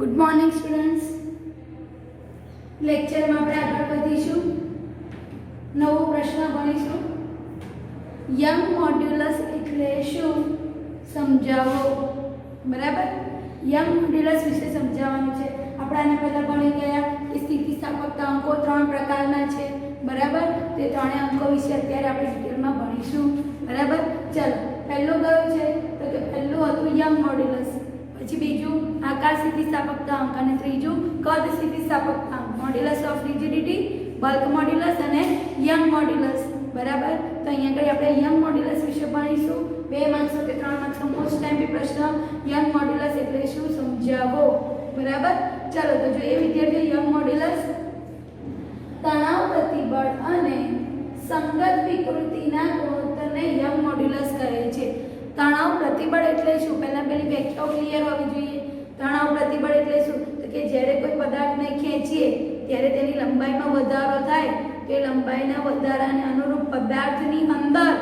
Good morning students. લેક્ચરમાં આપણે આગળ વધીશું. નવો પ્રશ્ન ભણીશું. યંગ મોડ્યુલસ એટલે શું સમજાવો. બરાબર, યંગ મોડ્યુલસ વિશે સમજાવવાનું છે. આપણે આને પહેલા ભણી ગયા કે સ્થિતિસ્થાપકતા અંકો 3 પ્રકારના છે. બરાબર, તે ત્રણેય અંકો વિશે અત્યારે આપણે ડિટેલમાં ભણીશું. બરાબર, ચલો પહેલું કયું છે તો કે પહેલું હતું યંગ મોડ્યુલસ, પછી બીજું આકાર સ્થિતિસ્થાપકતા અંક અને ત્રીજું કદ સ્થિતિસ્થાપકતા અંક, modulus of rigidity, bulk modulus અને યંગ મોડ્યુલસ. બરાબર, તો અહીંયા આગળ આપણે યંગ મોડ્યુલસ વિશે ભણીશું. 2 માર્ક્સનો કે 3 માર્ક્સનો મોસ્ટ ટાઈમ પ્રશ્ન યંગ મોડ્યુલસ એટલે શું સમજાવો. બરાબર, ચાલો તો જોઈએ વિદ્યાર્થીઓ. યંગ મોડ્યુલસ તણાવ પ્રતિબળ અને સંગત વિકૃતિના ગુણોત્તરને યંગ મોડ્યુલસ કહે છે. તણાવ પ્રતિબળ એટલે શું, પહેલા પેલી વ્યાખ્યાઓ ક્લિયર હોવી જોઈએ. તણાવ પ્રતિબળ એટલે શું તો કે જ્યારે કોઈ પદાર્થને ખેંચીએ ત્યારે તેની લંબાઈમાં વધારો થાય તો એ લંબાઈના વધારાને અનુરૂપ પદાર્થની અંદર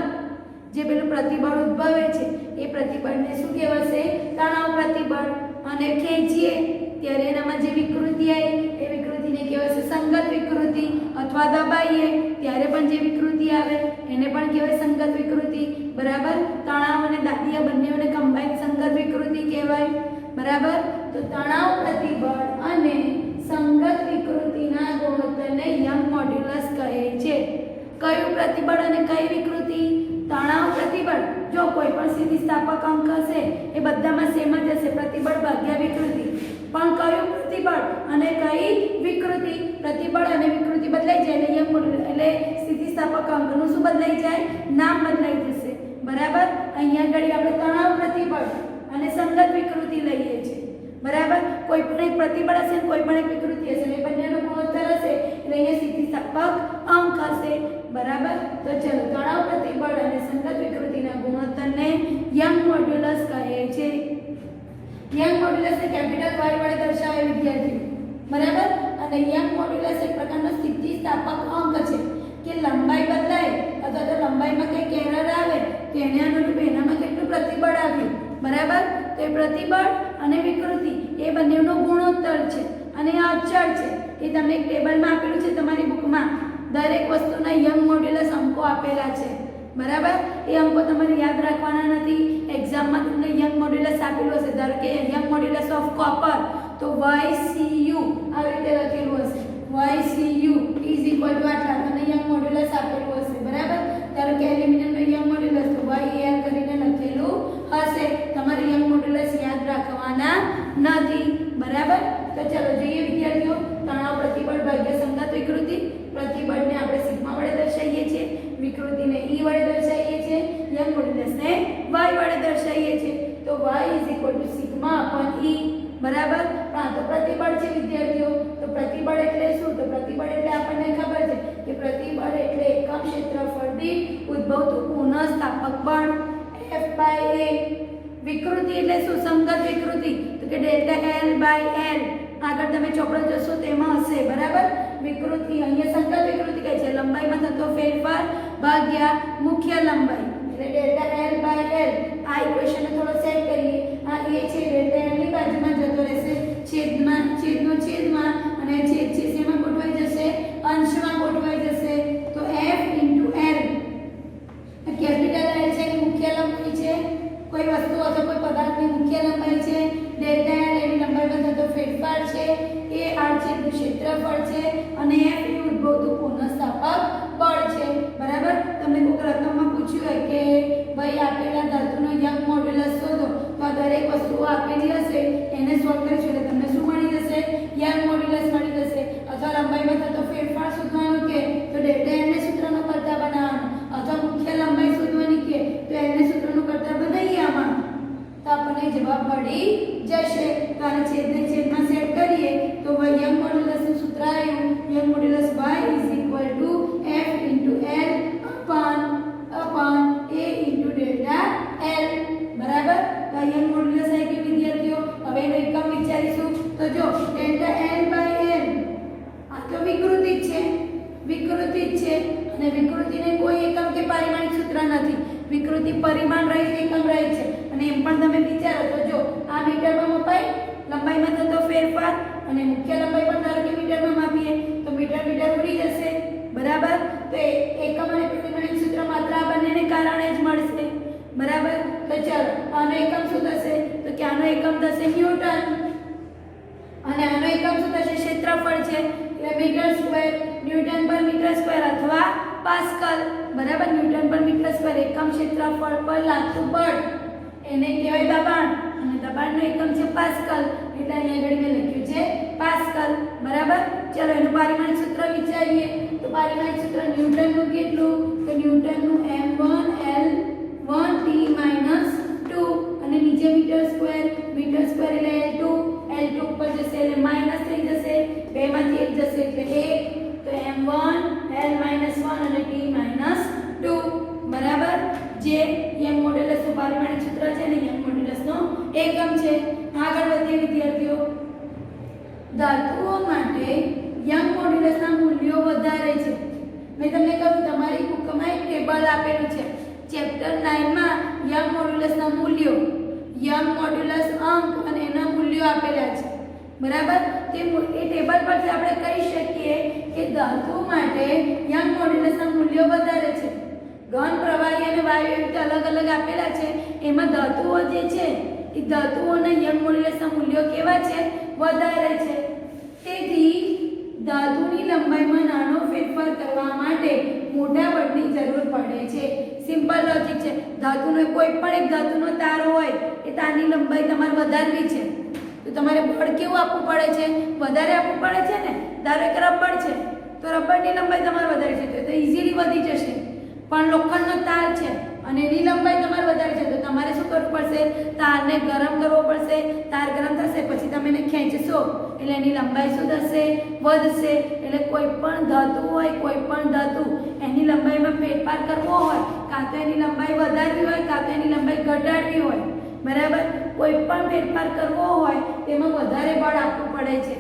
જે પેલું પ્રતિબળ ઉદ્ભવે છે એ પ્રતિબળને શું કહેવાશે, તણાવ પ્રતિબળ. અને ખેંચીએ ત્યારે એનામાં જે વિકૃતિ આવી એ વિકૃતિને કહેવાશે સંગત વિકૃતિ, અથવા દબાઈએ ત્યારે પણ જે વિકૃતિ આવે એને પણ કહેવાય સંગત વિકૃતિ. બરાબર, તણાવ અને દાબીયા બંનેઓને કમ્બાઈન સંગત વિકૃતિ કહેવાય. બરાબર, તો તણાવ પ્રતિબળ અને સંગત વિકૃતિના ગુણોત્તરને યંગ મોડ્યુલસ કહે છે. કયું પ્રતિબળ અને કઈ વિકૃતિ? તણાવ પ્રતિબળ. જો કોઈ પણ સ્થિતિસ્થાપક અંક હશે એ બધામાં સેમ જ હશે, પ્રતિબળ ભાગ્યા વિકૃતિ. પણ કયું પ્રતિબળ અને કઈ વિકૃતિ? પ્રતિબળ અને વિકૃતિ બદલાઈ જાય એટલે યંગ મોડ્યુલસ એટલે સ્થિતિસ્થાપક અંકનું શું બદલાઈ જાય, નામ બદલાઈ જશે. બરાબર, અહીંયા આગળ આપણે તણાવ પ્રતિબળ અને સંગત વિકૃતિ લઈએ છીએ. બરાબર, કોઈ પણ એક પ્રતિબળ હશે ને કોઈ પણ એક વિકૃતિ હશે, એ બંનેનો ગુણોત્તર હશે એટલે અહીંયા સ્થિતિસ્થાપક અંક હશે. બરાબર, તો ચલો તણાવ પ્રતિબળ અને સંગત વિકૃતિના ગુણોત્તરને યંગ મોડ્યુલસ કહે છે. યંગ મોડ્યુલસને કેપિટલ Y વડે દર્શાવે વિદ્યાર્થીઓ. બરાબર, અને યંગ મોડ્યુલસ એક પ્રકારનો સ્થિતિસ્થાપક અંક છે કે લંબાઈ બદલાય અથવા તો લંબાઈમાં કંઈક એરર આવે તો એને અનુરૂપ એનામાં કેટલું પ્રતિબળ આવ્યું. બરાબર, તો એ પ્રતિબળ અને વિકૃતિ એ બંનેનો ગુણોત્તર છે અને આ અચળ છે. એ તમને એક ટેબલમાં આપેલું છે તમારી બુકમાં. દરેક વસ્તુના યંગ મોડ્યુલસ અંકો આપેલા છે. બરાબર, એ અંકો તમારે યાદ રાખવાના નથી. એક્ઝામમાં તમને યંગ મોડ્યુલસ આપેલું હશે, ધારો કે યંગ મોડ્યુલસ ઓફ કોપર તો YCU આવી રીતે લખેલું હશે. YCU ઇઝ ઇક્વલ ટુ આટલા, તમને યંગ મોડ્યુલસ આપેલું હશે. બરાબર, ધારો કે એલ્યુમિનિયમનો યંગ મોડ્યુલસ તો YAL કરીને લખેલું હશે. તમારે યંગ મોડ્યુલસ યાદ રાખવાના નથી. બરાબર, તો ચાલો જોઈએ વિદ્યાર્થીઓ. તણાવ પ્રતિબળ ભાગ્ય સંગત વિકૃતિ. પ્રતિબળને આપણે સિગ્મા વડે દર્શાવીએ છીએ, વિકૃતિને E વડે દર્શાવીએ છીએ, યંગ મોડ્યુલસને Y વડે દર્શાવીએ છીએ. તો Y is equal to sigma upon E. બરાબર, પણ આ તો પ્રતિબળ છે વિદ્યાર્થીઓ. તો પ્રતિબળ એટલે શું? તો પ્રતિબળ એટલે આપણને ખબર છે કે પ્રતિબળ એટલે એકમ ક્ષેત્રફળ દીઠ ઉદ્ભવતું પુનઃસ્થાપક બળ F/A. વિકૃતિ એટલે શું? સંગત વિકૃતિ તો કે ડેલ્ટા L/L. આગળ તમે ચોપડો જોશો તેમાં હશે. બરાબર, વિકૃતિ અહીંયા સંગત વિકૃતિ કહે છે લંબાઈમાં થતો ફેરફાર ભાગ્યા મુખ્ય લંબાઈ એટલે ડેલ્ટા L/L. આ ઇક્વેશનને થોડો સેટ કરીએ. આ A છે ડેલ્ટા L ની બાજુમાં જતો રહેશે છેદમાં, છેદનો છેદમાં, અને છેદ છે શેમાં ગોઠવાઈ જશે, અંશમાં ગોઠવાઈ જશે. તો F * L. કેપિટલ L છે કે મુખ્ય લંબાઈ છે કોઈ વસ્તુ અથવા કોઈ પદાર્થની મુખ્ય લંબાઈ છે. ડેલ્ટા L એની લંબાઈમાં થતો ફેરફાર છે. એ r છેદનું ક્ષેત્રફળ છે અને F એ ઉદ્ભવતું પુનઃસ્થાપક બળ છે. બરાબર, તમને કોઈ રકમમાં પૂછ્યું હોય કે ભાઈ આપેલા ધાતુનો યંગ મોડ્યુલસ શોધો, તો આ દરેક વસ્તુઓ આપેલી હશે એને સોલ્વ કરીશું એટલે તમને શું મળી જશે, યંગ મોડ્યુલસ મળી જશે. અથવા લંબાઈમાં થતો ફેરફાર શોધવાનું કે તો ડેલ્ટા L ને સૂત્રનો કરતા બનાવવાનો, અથવા મુખ્ય લંબાઈ શોધવાની કે તો L ને સૂત્રનો કરતા બનાવીએ આમાં તો આપણને જવાબ મળી જશે. તો આને છેદને છેદમાં સેટ કરીએ તો યંગ મોડ્યુલસનું સૂત્ર આવ્યું, young modulus Y is equal to F * L upon A * delta L. બરાબર, તો યંગ મોડ્યુલસ આવી ગયું વિદ્યાર્થીઓ. હવે એનો એકમ વિચારીશું. તો જો ડેલ્ટા L/L આ તો વિકૃતિ જ છે, વિકૃતિ જ છે અને વિકૃતિને કોઈ એકમ કે પારિમાણિક સૂત્ર નથી. વિકૃતિ પરિમાણ રહિત એકમ રહી છે અને એમ પણ તમે વિચારો તો જો આ મીટરમાં મપાય, લંબાઈમાં થતો ફેરફાર અને મુખ્ય લંબાઈ પણ ધારો કે મીટરમાં માપીએ તો મીટર ઉડી જશે બરાબર. તો એકમ અને પરિમાણિક સૂત્ર માત્ર આ બંનેને કારણે જ મળશે બરાબર. તો ચાલો આનો એકમ શું થશે તો કે આનો એકમ થશે ન્યૂટન અને આનો એકમ શું થશે ક્ષેત્રફળ છે એટલે મીટર સ્ક્વેર ન્યૂટન પર મીટર સ્ક્વેર અથવા પાસ્કલ બરાબર. ન્યૂટન પર મીટર સ્ક્વેર એકમ ક્ષેત્રફળ પર લાગતું બળ એને કહેવાય દબાણ અને દબાણનો એકમ છે પાસ્કલ એટલે અહીંયા આગળ મેં લખ્યું છે પાસ્કલ બરાબર. ચલો એનું પારિમાણિક સૂત્ર વિચારીએ તો પારિમાણિક સૂત્ર ન્યૂટનનું કેટલું તો ન્યૂટનનું m1 L1T - 2 અને નીચે મીટર સ્ક્વેર એટલે L2 ઉપર જશે એટલે માઈનસ થઈ જશે બે માંથી એક જશે એટલે 1 તો m1 L-1 અને T-2 બરાબર. જે યંગ મોડ્યુલસનું પારિમાણિક સૂત્ર છે ને યંગ મોડ્યુલસનો એકમ છે. આગળ વધીએ વિદ્યાર્થીઓ. ધાતુઓ માટે યંગ મોડ્યુલસના મૂલ્યો વધારે છે. મેં તમને કહ્યું તમારી બુકમાં એક ટેબલ આપેલું છે ચેપ્ટર 9 માં યંગ મોડ્યુલસના મૂલ્યો યંગ મોડ્યુલસ અંક અને એના મૂલ્યો આપેલા છે બરાબર. તે એ ટેબલ પરથી આપણે કહી શકીએ કે ધાતુ માટે યંગ મોડ્યુલસના મૂલ્યો વધારે છે. ઘન પ્રવાહી અને વાયુ એવી અલગ અલગ આપેલા છે એમાં ધાતુઓ જે છે એ ધાતુઓના યંગ મોડ્યુલસના મૂલ્યો કેવા છે વધારે છે. તેથી ધાતુની લંબાઈમાં નાનો ફેરફાર કરવા માટે મોટા બળની જરૂર પડે છે. સિમ્પલ લોજિક છે. ધાતુનો કોઈ પણ એક ધાતુનો તાર હોય એ તારની લંબાઈ તમારે વધારવી છે તો તમારે બળ કેવું આપવું પડે છે વધારે આપવું પડે છે ને. ધારો કે રબર છે તો રબરની લંબાઈ તમારે વધારે છે તો ઈઝીલી વધી જશે. પણ લોખંડનો તાર છે અને એની લંબાઈ તમારે વધારે છે તો તમારે શું કરવું પડશે તારને ગરમ કરવો પડશે. તાર ગરમ થશે પછી તમે એને ખેંચશો એટલે એની લંબાઈ શું થશે વધશે. એટલે કોઈ પણ ધાતુ હોય કોઈ પણ ધાતુ એની લંબાઈમાં ફેરફાર કરવો હોય કાં તો એની લંબાઈ વધારવી હોય કાં તો એની લંબાઈ ઘટાડવી હોય બરાબર. કોઈ પણ ફેરફાર કરવો હોય તેમાં વધારે બળ આપવું પડે છે.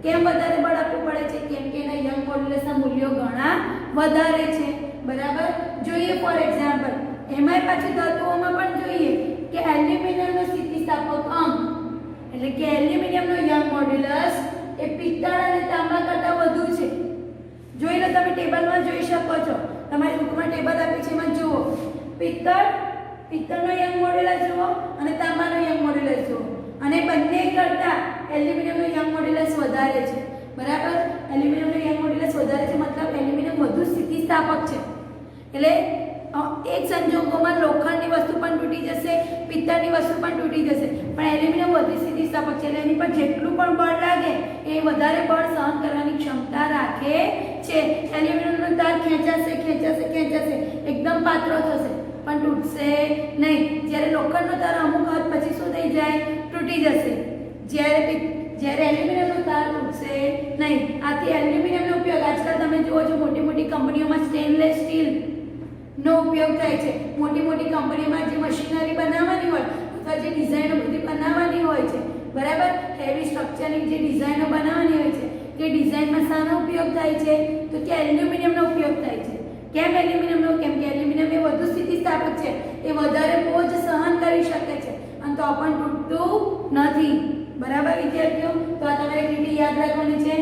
કેમ વધારે બળ આપવું પડે છે કેમ કે એના યંગ મોડ્યુલસના મૂલ્યો ઘણા વધારે છે બરાબર. જોઈએ ફોર એક્ઝામ્પલ એમાંય પાછું ધાતુઓમાં પણ જોઈએ કે એલ્યુમિનિયમનો સ્થિતિસ્થાપક અંક એટલે કે એલ્યુમિનિયમનો યંગ મોડ્યુલસ એ પિત્તળ અને તાંબા કરતાં વધુ છે. જોઈ લો તમે ટેબલમાં જોઈ શકો છો તમારી બુકમાં ટેબલ આપી છે એમાં જુઓ પિત્તળનો યંગ મોડ્યુલસ જુઓ અને તાંબાનો યંગ મોડ્યુલસ જુઓ અને બંને કરતાં એલ્યુમિનિયમનો યંગ મોડ્યુલસ વધારે છે બરાબર. એલ્યુમિનિયમનો યંગ મોડ્યુલસ વધારે છે મતલબ એલ્યુમિનિયમ વધુ સ્થિતિસ્થાપક છે. એટલે એક સંજોગોમાં લોખંડની વસ્તુ પણ તૂટી જશે પિત્તળની વસ્તુ પણ તૂટી જશે પણ એલ્યુમિનિયમ વધુ સ્થિતિસ્થાપક છે એટલે એની પર જેટલું પણ બળ લાગે એ વધારે બળ સહન કરવાની ક્ષમતા રાખે છે. એલ્યુમિનિયમનો તાર ખેંચાશે એકદમ પાતળો થશે પણ તૂટશે નહીં. જ્યારે લોખંડનો તાર અમુક હદ પછી શું થઈ જાય તૂટી જશે જ્યારે એલ્યુમિનિયમનો તાર તૂટશે નહીં. આથી એલ્યુમિનિયમનો ઉપયોગ આજકાલ તમે જુઓ છો મોટી મોટી કંપનીઓમાં સ્ટેનલેસ સ્ટીલ નો ઉપયોગ થાય છે. મોટી મોટી કંપનીઓમાં જે મશીનરી બનાવવાની હોય અથવા જે ડિઝાઇનો બધી બનાવવાની હોય છે બરાબર. હેવી સ્ટ્રક્ચરની જે ડિઝાઇનો બનાવવાની હોય છે તે ડિઝાઇનમાં શાનો ઉપયોગ થાય છે તો કે એલ્યુમિનિયમનો ઉપયોગ થાય છે. કેમ એલ્યુમિનિયમનો કેમ કે એલ્યુમિનિયમ એ વધુ સ્થિતિસ્થાપક છે એ વધારે બોજ સહન કરી શકે છે અને તો પણ તૂટતું નથી બરાબર વિદ્યાર્થીઓ. તો આ તમારે લીટી યાદ રાખવાની છે.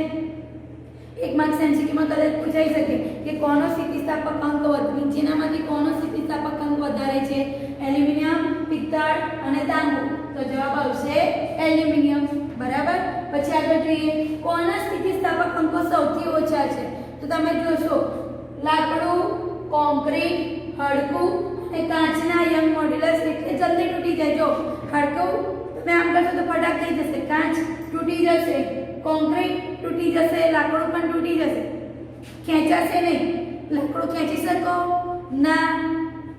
એક માર્ક્સ એમસીક્યુમાં કદાચ પૂછાઈ શકે કે કોનો સ્થિતિસ્થાપક અંક નીચેનામાંથી કોનો સ્થિતિસ્થાપક અંક વધારે છે એલ્યુમિનિયમ પિત્તળ અને તાંબુ તો જવાબ આવશે એલ્યુમિનિયમ બરાબર. પછી આગળ જોઈએ કોના સ્થિતિસ્થાપક અંકો સૌથી ઓછા છે તો તમે જોશો લાકડું કોન્ક્રીટ હાડકું અને કાચના યંગ મોડ્યુલસ એટલે જલ્દી તૂટી જાય. જો હાડકું તમે આમ કરશો તો ફટાક થઈ જશે કાચ તૂટી જશે કોન્ક્રીટ તૂટી જશે લાકડું પણ તૂટી જશે ખેંચાશે નહીં. લાકડું ખેંચી શકો ના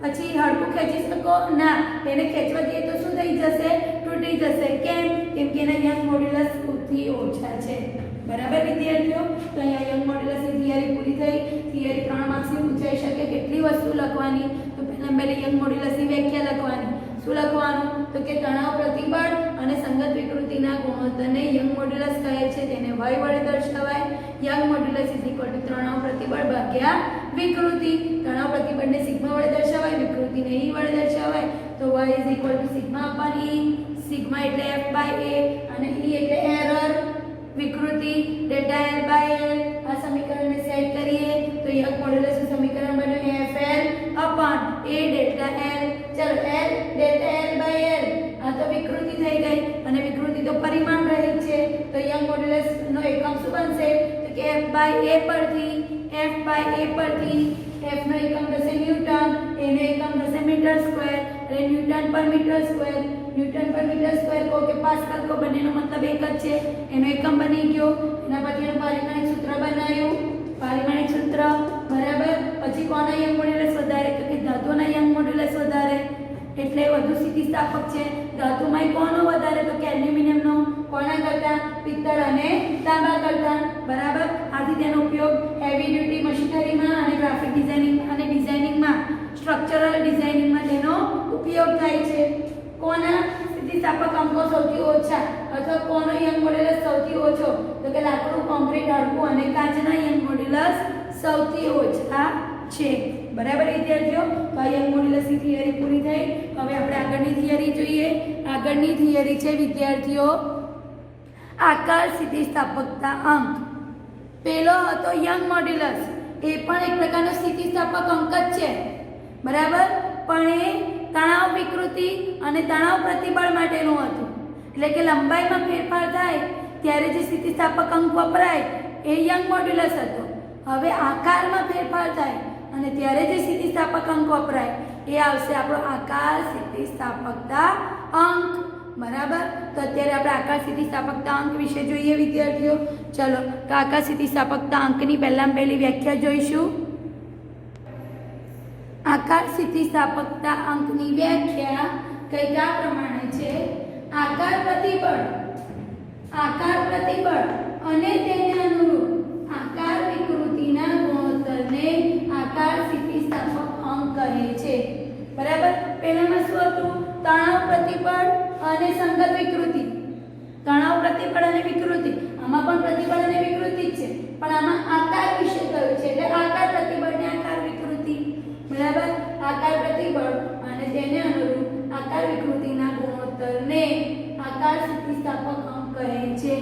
પછી હાડકું ખેંચી શકો ના એને ખેંચવા જઈએ તો શું થઈ જશે તૂટી જશે. કેમ કેમ કે એના યંગ મોડ્યુલસ સૌથી ઓછા છે બરાબર વિદ્યાર્થીઓ. તો અહીંયા યંગ મોડ્યુલસની થિયરી પૂરી થઈ. થિયરી 3 માર્ક્સની પૂછાઈ શકે કેટલી વસ્તુ લખવાની તો પહેલી યંગ મોડ્યુલસની વ્યાખ્યા લખવાની. શું લખવાનું તો કે તણાવ પ્રતિબળ અને સંગત વિકૃતિના ગુણોત્તરને યંગ મોડ્યુલસ કહે છે તેને y વડે દર્શાવાય. યંગ મોડ્યુલસ તણાવ પ્રતિબળ ભાગ્યા વિકૃતિ. તણાવ પ્રતિબળને સિગ્મા વડે દર્શાવાય વિકૃતિને e વડે દર્શાવાય તો y સિગ્મા અપન e. સિગ્મા એટલે f/a અને e એટલે એરર વિકૃતિ ડેલ્ટા એલ બાય એલ. આ સમીકરણને સેટ કરીએ તો યંગ મોડ્યુલસનું સમીકરણ બન્યું FL upon A delta L. ચલો L delta L by L આ તો વિકૃતિ થઈ ગઈ અને વિકૃતિ તો પરિમાણ રહિત છે તો યંગ મોડ્યુલસનો એકમ શું બનશે તો કે F બાય A પરથી F નો એકમ થશે ન્યૂટન, A નો એકમ થશે મીટર સ્ક્વેર અને ન્યૂટન પર મીટર સ્ક્વેર કહો કે પાસ્કલ કહો બંનેનો મતલબ એક જ છે. એનો એકમ બની ગયો. એના પછી એનું પારિમાણિક સૂત્ર બનાવ્યું, પારિમાણિક સૂત્ર બરાબર. પછી કોના યંગ મોડ્યુલસ વધારે તો કે ધાતુના યંગ મોડ્યુલસ વધારે એટલે વધુ સ્થિતિસ્થાપક છે. ધાતુમાં કોનો વધારે તો કે એલ્યુમિનિયમનો. કોના કરતા પિત્તળ અને તાંબા કરતા બરાબર. આથી તેનો ઉપયોગ હેવી ડ્યુટી મશીનરીમાં અને ગ્રાફિક ડિઝાઇનિંગમાં સ્ટ્રક્ચરલ ડિઝાઇનિંગમાં તેનો ઉપયોગ થાય છે. કોના સ્થિતિસ્થાપક અંકો સૌથી ઓછા અથવા કોનો યંગ મોડ્યુલસ સૌથી ઓછો તો કે લાકડું, કોન્ક્રીટ, હાડકું અને કાચના યંગ મોડ્યુલસ સૌથી ઓછા છે બરાબર વિદ્યાર્થીઓ. તો આ યંગ મોડ્યુલસની થિયરી પૂરી થઈ. હવે આપણે આગળની થિયરી જોઈએ. આગળની થિયરી છે વિદ્યાર્થીઓ આકાર સ્થિતિસ્થાપકતા અંક. પેલો હતો યંગ મોડ્યુલસ, એ પણ એક પ્રકારનો સ્થિતિસ્થાપક અંક જ છે બરાબર, પણ એ તણાવ વિકૃતિ અને તણાવ પ્રતિબળ માટેનું હતું. એટલે કે લંબાઈમાં ફેરફાર થાય ત્યારે જે સ્થિતિસ્થાપક અંક વપરાય એ યંગ મોડ્યુલસ હતો. હવે આકારમાં ફેરફાર થાય અને ત્યારે જે સ્થિતિસ્થાપક અંક વપરાય એ આવશે આપણો આકાર સ્થિતિસ્થાપકતા અંક બરાબર. તો અત્યારે આપણે આકાર સ્થિતિસ્થાપકતા અંક વિશે જોઈએ વિદ્યાર્થીઓ. ચલો તો આકાર સ્થિતિસ્થાપકતા અંકની પહેલી વ્યાખ્યા જોઈશું. આકાર સ્થિતિસ્થાપકતા અંકની વ્યાખ્યા કંઈક આ પ્રમાણે છે. આકાર પ્રતિબળ અને તેને અનુરૂપ આકાર વિકૃતિના ગુણોત્તરને આકાર સ્થિતિસ્થાપક અંક કહે છે બરાબર. પહેલામાં શું હતું? તણાવ પ્રતિબળ અને સંગત વિકૃતિ. તણાવ પ્રતિબળ અને વિકૃતિ, આમાં પણ પ્રતિબળ અને વિકૃતિ જ છે પણ આમાં આકાર વિશે કહ્યું છે એટલે આકાર પ્રતિબળ ને આકાર વિકૃતિ બરાબર. આકાર પ્રતિબળ અને તેને અનુરૂપ આકાર વિકૃતિના ગુણોત્તરને આકાર સ્થિતિસ્થાપક અંક કહે છે.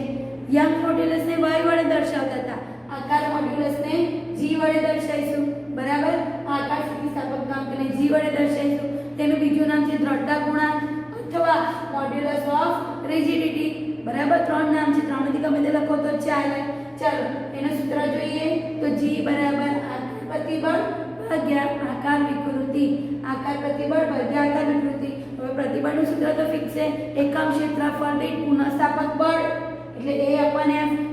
યંગ મોડ્યુલસને y વડે દર્શાવતા હતા, આકાર મોડ્યુલસને g વડે દર્શાવીશું બરાબર. આકાર સ્થિતિસ્થાપક અંકને g વડે દર્શાવીશું. તેનું બીજું નામ છે દ્રઢતા ગુણાંક અથવા મોડ્યુલસ ઓફ રિજિડિટી બરાબર. ત્રણ નામ છે, ત્રણમાંથી ગમે તે લખો તો ચાલે. ચાલો એનું સૂત્ર જોઈએ તો g બરાબર આકાર પ્રતિબળ ભાગ્યા આકાર વિકૃતિ. આકાર પ્રતિબળ ભાગ્યા આકાર વિકૃતિ. હવે પ્રતિબળનું સૂત્ર તો ફિક્સ છે, એકમ ક્ષેત્રફળ દીઠ પુનઃસ્થાપક બળ એટલે A/F.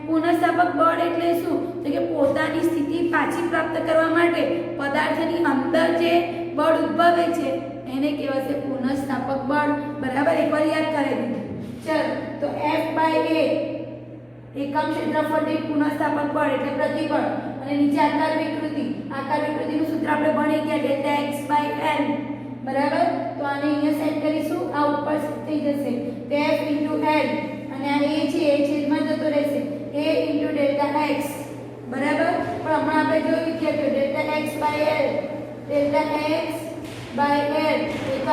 પુનઃસ્થાપક બળ એટલે શું તો કે પોતાની સ્થિતિ પાછી પ્રાપ્ત કરવા માટે પદાર્થની અંદર જે બળ ઉદ્ભવે છે એને કહેવાશે પુનઃસ્થાપક બળ બરાબર. એકવાર યાદ કરી દીધું. ચલો તો F/A એકમ ક્ષેત્રફળ દીઠ પુનઃસ્થાપક બળ એટલે પ્રતિબળ અને નીચે આકાર વિકૃતિ. આકાર વિકૃતિનું સૂત્ર આપણે ભણી ગયા ડેલ્ટા x/L બરાબર. તો આને અહીંયા સેટ કરીશું, આ ઉપર થઈ જશે તો F * L અને આ A છે એ છેદમાં જતો રહેશે A * ડેલ્ટા x બરાબર. પણ હમણાં આપણે જોયું કે ડેલ્ટા x/L એ તો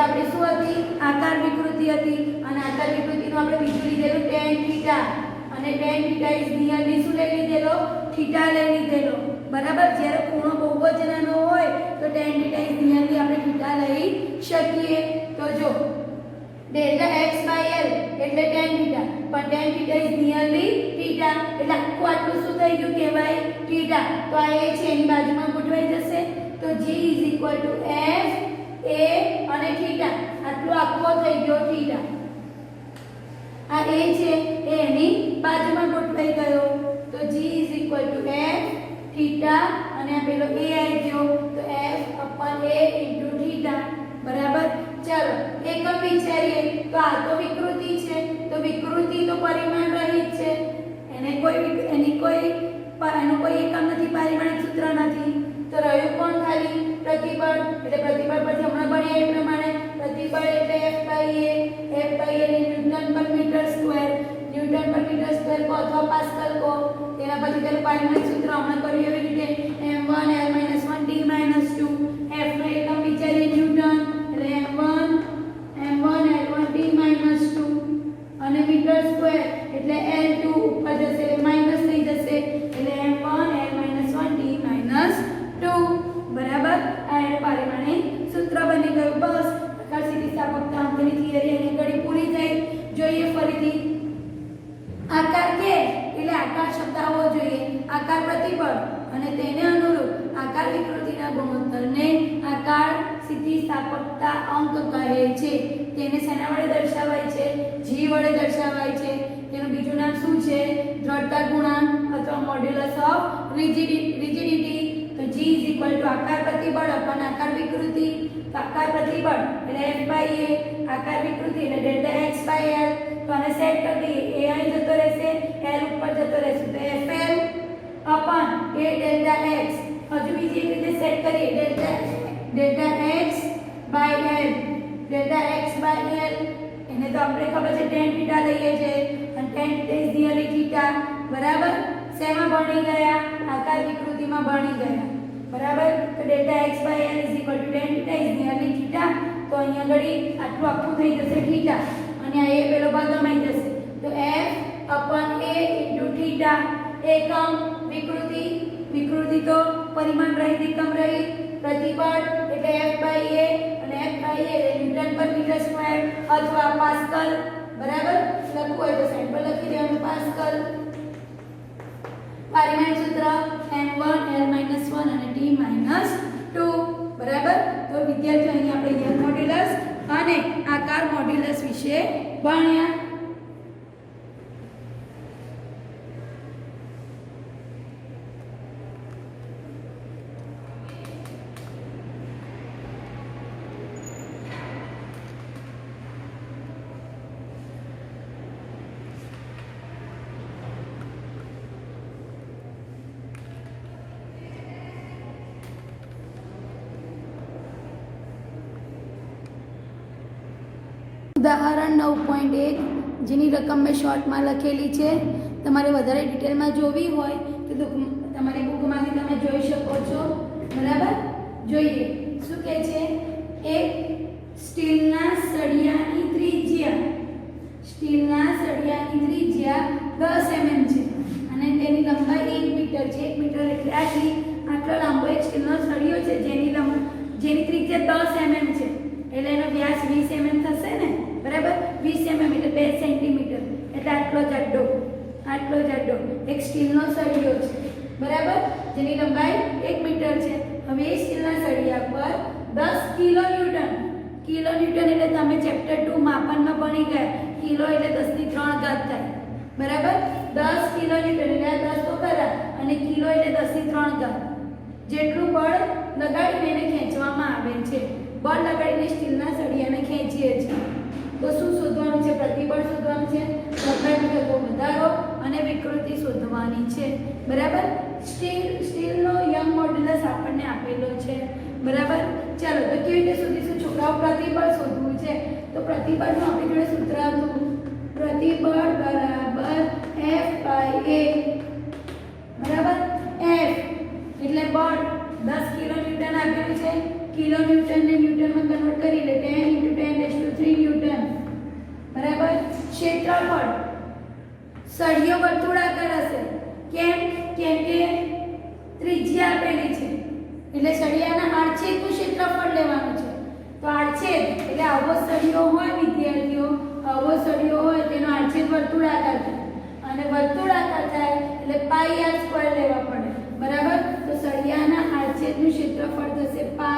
આપણી શું હતી? આકાર વિકૃતિ હતી અને આકાર વિકૃતિનું આપણે બીજું લીધેલું tan થીટા અને tan થીટા ઇઝ નિયરલી શું લઈ લીધેલો? થીટા લઈ લીધેલો બરાબર. જ્યારે ખૂણો બહુ જ નાનો હોય તો tan થીટા ઇઝ નિયરલી આપણે થીટા લઈ શકીએ. તો જો ડેલ્ટા x/L એટલે tan થીટા પણ tan theta is nearly theta એટલે આટલું શું થઈ ગયું કહેવાય? થીટા. તો આ A છે એની બાજુમાં ગોઠવાઈ જશે તો g = F A અને થીટા આટલો આખો થઈ ગયો થીટા. આ A છે એ એની બાજુમાં ગોઠવાઈ ગયો તો g = F થીટા અને આ પેલો A આવી ગયો તો F/A * થીટા બરાબર. ચલો એકમ વિચારીએ તો આ તો વિકૃતિ છે તો વિકૃતિ તો પરિમાણ રહિત છે, એનું કોઈ એકમ નથી, પારિમાણિક સૂત્ર નથી. તો રહ્યું કોણ ખાલી? પ્રતિબળ. એટલે પ્રતિબળ પરથી હમણાં ભણ્યા એ પ્રમાણે પ્રતિબળ એટલે F/A ને ન્યૂટન પર મીટર સ્ક્વેર કો અથવા પાસ્કલ કો. તેના પછી તેનું પારિમાણિક સૂત્ર હમણાં કર્યું એવી રીતે m1 L - 1 t - 2. F નો એકમ વિચારીએ ન્યૂટન એટલે m1 L1 t - 2 અને મીટર સ્ક્વેર એટલે L2 ઉપર જશે આકાર પ્રતિબળ અને તેને અનુરૂપ આકાર વિકૃતિના ગુણોત્તરને આકાર સ્થિતિસ્થાપકતા અંક કહે છે. તેને શેના વડે દર્શાવાય છે? G વડે દર્શાવાય છે. તેનું બીજું નામ શું છે? દ્રઢતા ગુણાંક અથવા મોડ્યુલસ ઓફ રિજિડિટી. તો G આકાર પ્રતિબળ અપન આકાર વિકૃતિ. તો આકાર પ્રતિબળ એટલે F/A, આકાર વિકૃતિ એટલે ડેલ્ટા x/L. તો આને સેટ કરી દઈએ. A અહીં જતો રહેશે, L ઉપર જતો રહેશે. તો FL અપન A ડેલ્ટા x. હજુ બીજી એક રીતે સેટ કરીએ. ડેલ્ટા x/L, ડેલ્ટા x/L એને તો આપણે ખબર છે tan થીટા લઈએ છે અને tan theta is nearly theta. બરાબર. શેમાં ભણી ગયા? આકાર વિકૃતિમાં ભણી ગયા. બરાબર. તો delta x/L tan theta is nearly theta. તો અહીંયા ઘડી આટલું આખું થઈ જશે થીટા અને આ a પેલો ભાગ ગમાઈ જશે. તો f અપન a ઇન્ટુ થીટા. એકમ વિકૃતિ તો પરિમાણ રહિત એકમ રહિત. પ્રતિબળ એટલે F/A અને F/A એટલે ન્યૂટન પર મીટર સ્ક્વેર અથવા પાસ્કલ. બરાબર. લખવું હોય તો સાઈડ પર લખી દેવાનું પાસ્કલ. પરિમાણ સૂત્ર m1 l-1 અને t-2. બરાબર. તો વિદ્યાર્થીઓ અહીં આપણે યંગ મોડ્યુલસ અને આકાર મોડ્યુલસ વિશે ભણ્યા. ઉદાહરણ 9.1 જેની રકમ મેં શોર્ટમાં લખેલી છે. તમારે વધારે ડિટેલમાં જોવી હોય તો તમારી બુકમાંથી તમે જોઈ શકો છો. બરાબર. જોઈએ શું કહે છે. એક સ્ટીલના સળિયાની ત્રિજ્યા 10 mm છે અને તેની લંબાઈ 1 મીટર છે. 1 મીટર એટલે આટલો લાંબો એક સ્ટીલનો સળિયો છે જેની ત્રિજ્યા 10 mm છે. એટલે એનો વ્યાસ 20 mm થશે ને. બરાબર. 20 mm એટલે 2 સેન્ટીમીટર એટલે આટલો જાડો એક સ્ટીલનો સળિયો છે. બરાબર. જેની લંબાઈ 1 મીટર છે. હવે એ સ્ટીલના સળિયા પર 10 કિલોન્યુટન એટલે તમે ચેપ્ટર 2 માપનમાં ભણી ગયા. કિલો એટલે 10 ની 3 ઘાત થાય. બરાબર. 10 કિલોન્યુટન એટલે 10 તો ખરા અને કિલો એટલે 10 ની 3 ઘાત જેટલું બળ લગાડીને એને ખેંચવામાં આવે છે. બળ લગાડીને સ્ટીલના સળિયાને ખેંચીએ છીએ. તો શું શોધવાનું છે? પ્રતિબળ શોધવાનું છે. લંબાઈ વિગતો વધારો અને વિકૃતિ શોધવાની છે. બરાબર. સ્ટીલનો યંગ મોડ્યુલસ આપણને આપેલો છે. બરાબર. ચાલો તો કેવી રીતે શોધીશું? છોકરાઓ પ્રતિબળ શોધવું છે. તો પ્રતિબળનું આપણી જોડે સૂત્ર હતું. પ્રતિબળ બરાબર F/A. બરાબર. F એટલે બળ 10 કિલોન્યુટન આપેલું છે. કિલોન્યુટનને ન્યૂટનમાં કન્વર્ટ કરી લે 10 × 10⁻³ ન્યૂટન. બરાબર. ક્ષેત્રફળ સળિયો વર્તુળાકાર હશે. કેમ કે ત્રિજ્યા આપેલી છે એટલે સળિયાના આડછેદનું ક્ષેત્રફળ લેવાનું છે. તો આડછેદ એટલે આવો સળિયો હોય વિદ્યાર્થીઓ, આવો સળિયો હોય તેનો આડછેદ વર્તુળાકાર થાય અને વર્તુળાકાર થાય એટલે πr² લેવા પડે. બરાબર. તો સળિયાના આડછેદનું ક્ષેત્રફળ થશે πr².